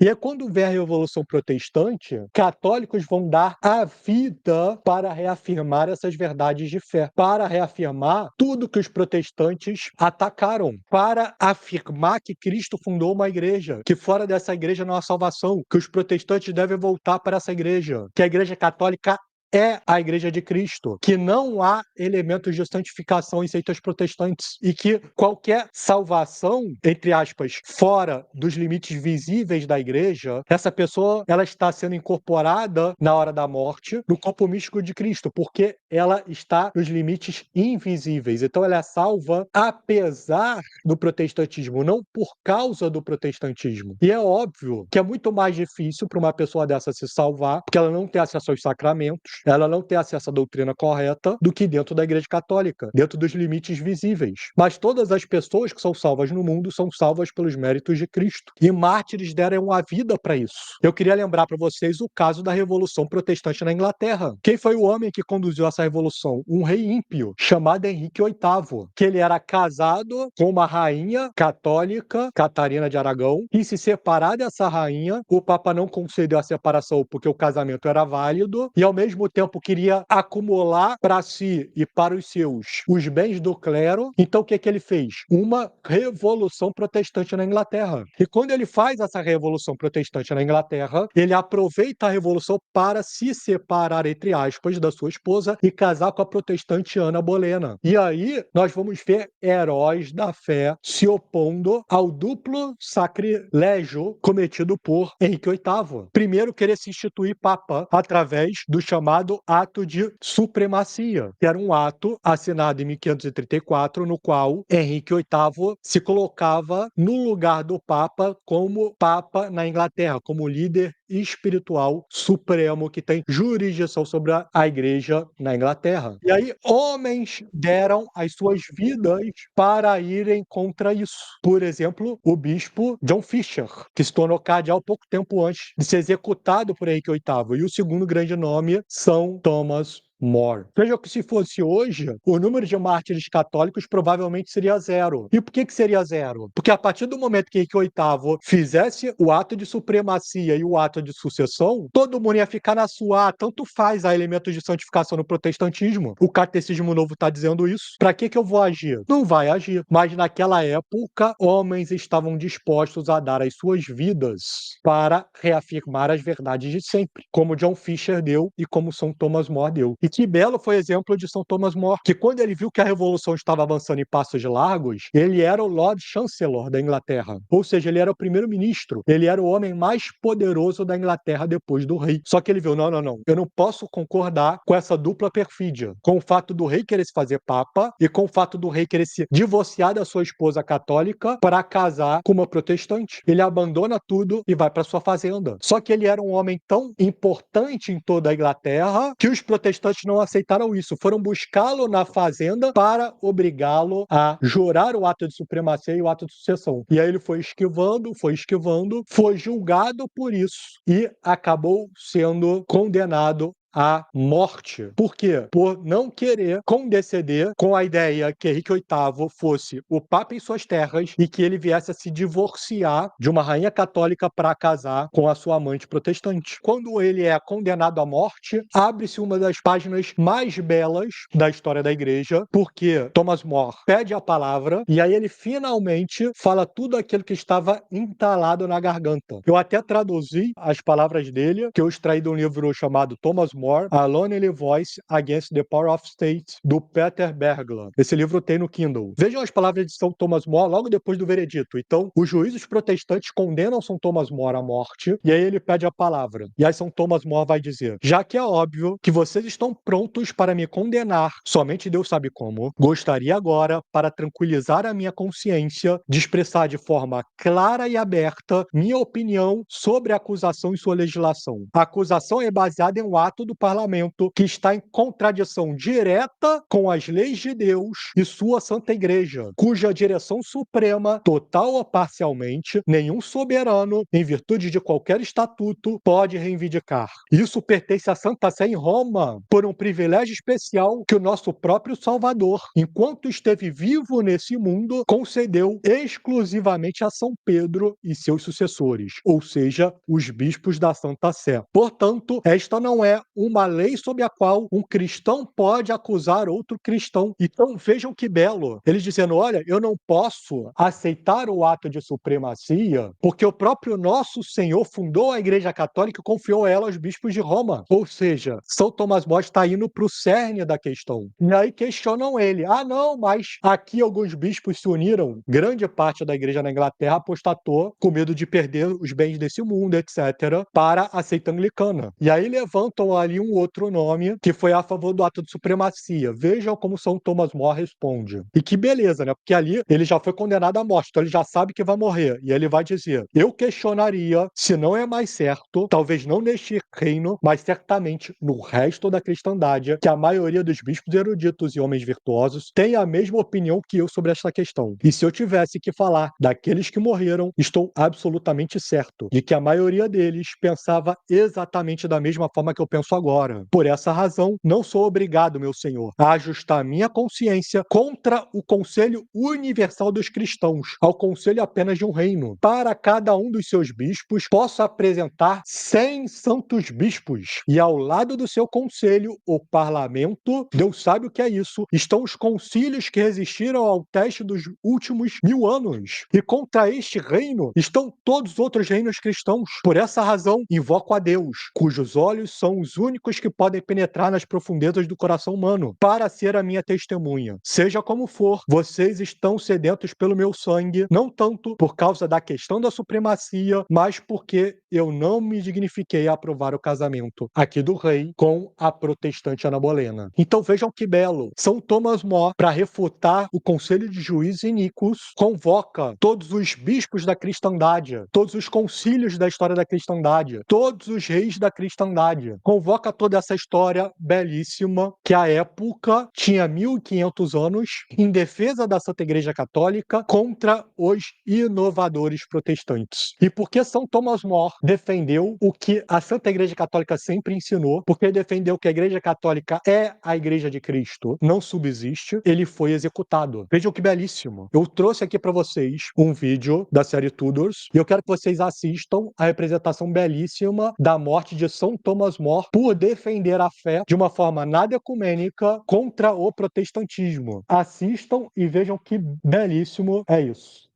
E é quando vem a Revolução Protestante, católicos vão dar a vida para reafirmar essas verdades de fé, para reafirmar tudo que os protestantes atacaram, para afirmar que Cristo fundou uma igreja, que fora dessa igreja não há salvação, que os protestantes devem voltar para essa igreja, que a Igreja Católica é a Igreja de Cristo, que não há elementos de santificação em seitas protestantes e que qualquer salvação, entre aspas, fora dos limites visíveis da Igreja, essa pessoa ela está sendo incorporada na hora da morte no corpo místico de Cristo, porque ela está nos limites invisíveis. Então ela é salva apesar do protestantismo, não por causa do protestantismo. E é óbvio que é muito mais difícil para uma pessoa dessa se salvar, porque ela não tem acesso aos sacramentos, ela não tem acesso à doutrina correta, do que dentro da Igreja Católica, dentro dos limites visíveis. Mas todas as pessoas que são salvas no mundo são salvas pelos méritos de Cristo. E mártires deram a vida para isso. Eu queria lembrar para vocês o caso da Revolução Protestante na Inglaterra. Quem foi o homem que conduziu essa revolução? Um rei ímpio, chamado Henrique VIII, que ele era casado com uma rainha católica, Catarina de Aragão, e se separar dessa rainha, o Papa não concedeu a separação porque o casamento era válido, e ao mesmo tempo queria acumular para si e para os seus os bens do clero. Então o que ele fez? Uma revolução protestante na Inglaterra. E quando ele faz essa revolução protestante na Inglaterra, ele aproveita a revolução para se separar, entre aspas, da sua esposa e casar com a protestante Ana Bolena. E aí nós vamos ver heróis da fé se opondo ao duplo sacrilégio cometido por Henrique VIII. Primeiro, querer se instituir papa através do chamado Ato de Supremacia, que era um ato assinado em 1534, no qual Henrique VIII se colocava no lugar do papa como papa na Inglaterra, como líder espiritual supremo que tem jurisdição sobre a igreja na Inglaterra. E aí, homens deram as suas vidas para irem contra isso. Por exemplo, o bispo John Fisher, que se tornou cardeal pouco tempo antes de ser executado por Henrique VIII. E o segundo grande nome, São Thomas More. Veja que se fosse hoje, o número de mártires católicos provavelmente seria zero. E por que seria zero? Porque a partir do momento que Henrique VIII fizesse o ato de supremacia e o ato de sucessão, todo mundo ia ficar na sua, tanto faz a elementos de santificação no protestantismo. O catecismo novo está dizendo isso. Para que eu vou agir? Não vai agir. Mas naquela época, homens estavam dispostos a dar as suas vidas para reafirmar as verdades de sempre, como John Fisher deu e como São Thomas More deu. E que belo foi exemplo de São Thomas More, que quando ele viu que a revolução estava avançando em passos largos, ele era o Lord Chancellor da Inglaterra. Ou seja, ele era o primeiro-ministro. Ele era o homem mais poderoso da Inglaterra depois do rei. Só que ele viu, não, eu não posso concordar com essa dupla perfídia, com o fato do rei querer se fazer papa e com o fato do rei querer se divorciar da sua esposa católica para casar com uma protestante. Ele abandona tudo e vai para sua fazenda. Só que ele era um homem tão importante em toda a Inglaterra que os protestantes não aceitaram isso. Foram buscá-lo na fazenda para obrigá-lo a jurar o ato de supremacia e o ato de sucessão. E aí ele foi esquivando, foi julgado por isso e acabou sendo condenado à morte. Por quê? Por não querer condescender com a ideia que Henrique VIII fosse o papa em suas terras e que ele viesse a se divorciar de uma rainha católica para casar com a sua amante protestante. Quando ele é condenado à morte, abre-se uma das páginas mais belas da história da igreja, porque Thomas More pede a palavra e aí ele finalmente fala tudo aquilo que estava entalado na garganta. Eu até traduzi as palavras dele, que eu extraí de um livro chamado Thomas More, A Lonely Voice Against the Power of State, do Peter Bergland. Esse livro tem no Kindle. Vejam as palavras de São Thomas More logo depois do veredito. Então, os juízes protestantes condenam São Thomas More à morte, e aí ele pede a palavra. E aí São Thomas More vai dizer: já que é óbvio que vocês estão prontos para me condenar, somente Deus sabe como, gostaria agora, para tranquilizar a minha consciência, de expressar de forma clara e aberta minha opinião sobre a acusação e sua legislação. A acusação é baseada em um ato do parlamento que está em contradição direta com as leis de Deus e sua Santa Igreja, cuja direção suprema, total ou parcialmente, nenhum soberano, em virtude de qualquer estatuto, pode reivindicar. Isso pertence à Santa Sé em Roma, por um privilégio especial que o nosso próprio Salvador, enquanto esteve vivo nesse mundo, concedeu exclusivamente a São Pedro e seus sucessores, ou seja, os bispos da Santa Sé. Portanto, esta não é uma lei sob a qual um cristão pode acusar outro cristão. Então, vejam que belo. Eles dizendo, olha, eu não posso aceitar o ato de supremacia porque o próprio nosso Senhor fundou a Igreja Católica e confiou ela aos bispos de Roma. Ou seja, São Tomás More está indo para o cerne da questão. E aí questionam ele. Ah, não, mas aqui alguns bispos se uniram. Grande parte da igreja na Inglaterra apostatou com medo de perder os bens desse mundo, etc., para a seita anglicana. E aí levantam ali um outro nome que foi a favor do ato de supremacia. Vejam como São Tomás More responde. E que beleza, né? Porque ali ele já foi condenado à morte, então ele já sabe que vai morrer. E ele vai dizer, eu questionaria se não é mais certo, talvez não neste reino, mas certamente no resto da cristandade, que a maioria dos bispos eruditos e homens virtuosos tem a mesma opinião que eu sobre esta questão. E se eu tivesse que falar daqueles que morreram, estou absolutamente certo de que a maioria deles pensava exatamente da mesma forma que eu penso agora. Por essa razão, não sou obrigado, meu senhor, a ajustar minha consciência contra o Conselho Universal dos Cristãos, ao conselho apenas de um reino. Para cada um dos seus bispos, posso apresentar 100 santos bispos, e ao lado do seu conselho, o parlamento, Deus sabe o que é isso, estão os concílios que resistiram ao teste dos últimos 1000 anos. E contra este reino estão todos os outros reinos cristãos. Por essa razão, invoco a Deus, cujos olhos são os únicos que podem penetrar nas profundezas do coração humano, para ser a minha testemunha. Seja como for, vocês estão sedentos pelo meu sangue, não tanto por causa da questão da supremacia, mas porque eu não me dignifiquei a aprovar o casamento aqui do rei com a protestante Ana Bolena. Então vejam que belo. São Tomás More, para refutar o Conselho de Juízes iníquos, convoca todos os bispos da cristandade, todos os concílios da história da cristandade, todos os reis da cristandade. Convoca toda essa história belíssima que à época tinha 1500 anos em defesa da Santa Igreja Católica contra os inovadores protestantes. E por que São Tomás More defendeu o que a Santa Igreja Católica sempre ensinou? Porque defendeu que a Igreja Católica é a Igreja de Cristo, não subsiste, ele foi executado. Vejam que belíssimo. Eu trouxe aqui para vocês um vídeo da série Tudors e eu quero que vocês assistam a representação belíssima da morte de São Tomás More por defender a fé de uma forma nada ecumênica contra o protestantismo. Assistam e vejam que belíssimo é isso.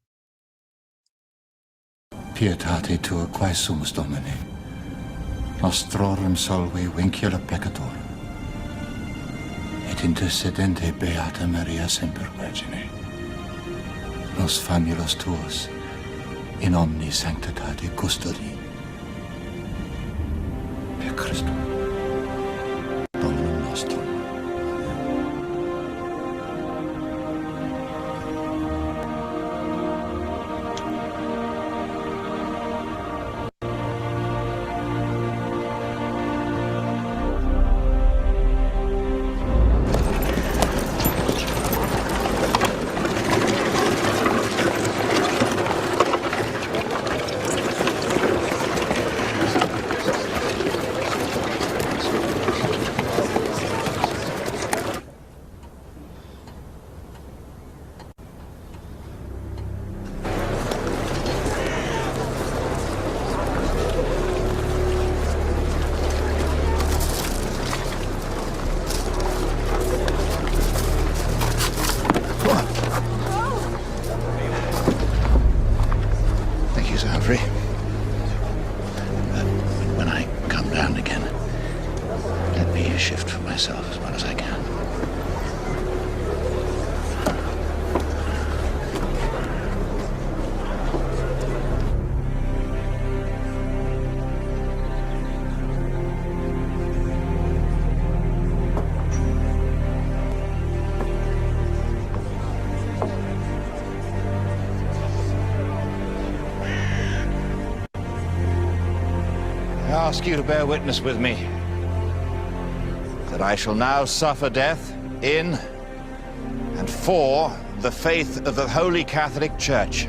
Pietate tua quae sumus Domine, nostrorum salve vincula peccator, et intercedente Beata Maria Semper Virgine, nos famulos tuos, in omni sanctitate custodi. Per Christum, Dominum nostrum. Humphrey. When I come down again, let me shift for myself as well as I can. I ask you to bear witness with me that I shall now suffer death in and for the faith of the Holy Catholic Church.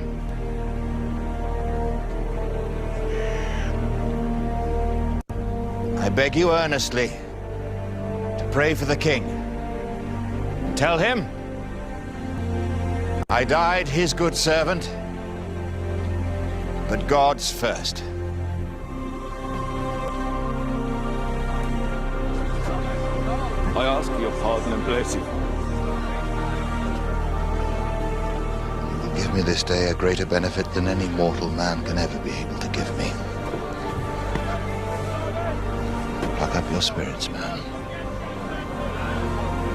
I beg you earnestly to pray for the king. Tell him I died his good servant, but God's first. I ask for your pardon and blessing. You will give me this day a greater benefit than any mortal man can ever be able to give me. Pluck up your spirits, man.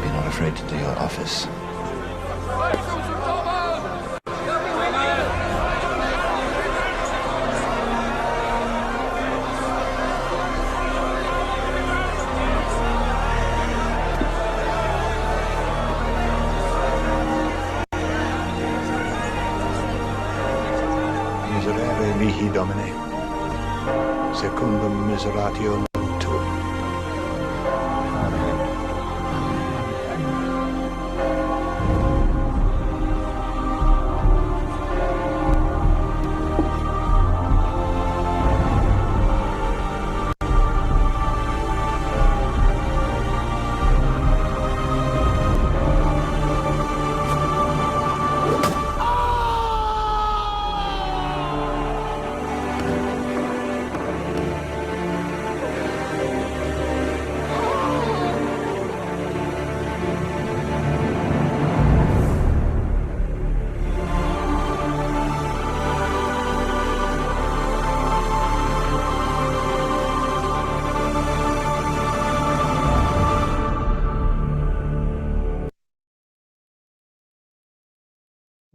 Be not afraid to do your office. Miserere mihi Domine, secundum miseratio tuum.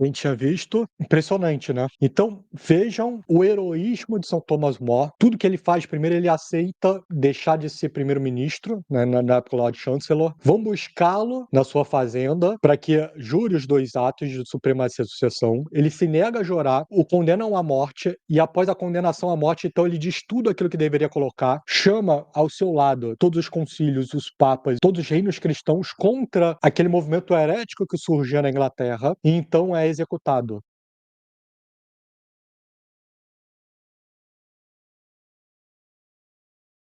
A gente tinha visto, impressionante, né? Então, vejam o heroísmo de São Thomas More. Tudo que ele faz, primeiro ele aceita deixar de ser primeiro-ministro, né, na época lá de Chancellor. Vão buscá-lo na sua fazenda para que jure os 2 atos de supremacia e sucessão. Ele se nega a jurar, o condenam à morte e após a condenação à morte, então ele diz tudo aquilo que deveria colocar, chama ao seu lado todos os concílios, os papas, todos os reinos cristãos contra aquele movimento herético que surgia na Inglaterra e então é executado.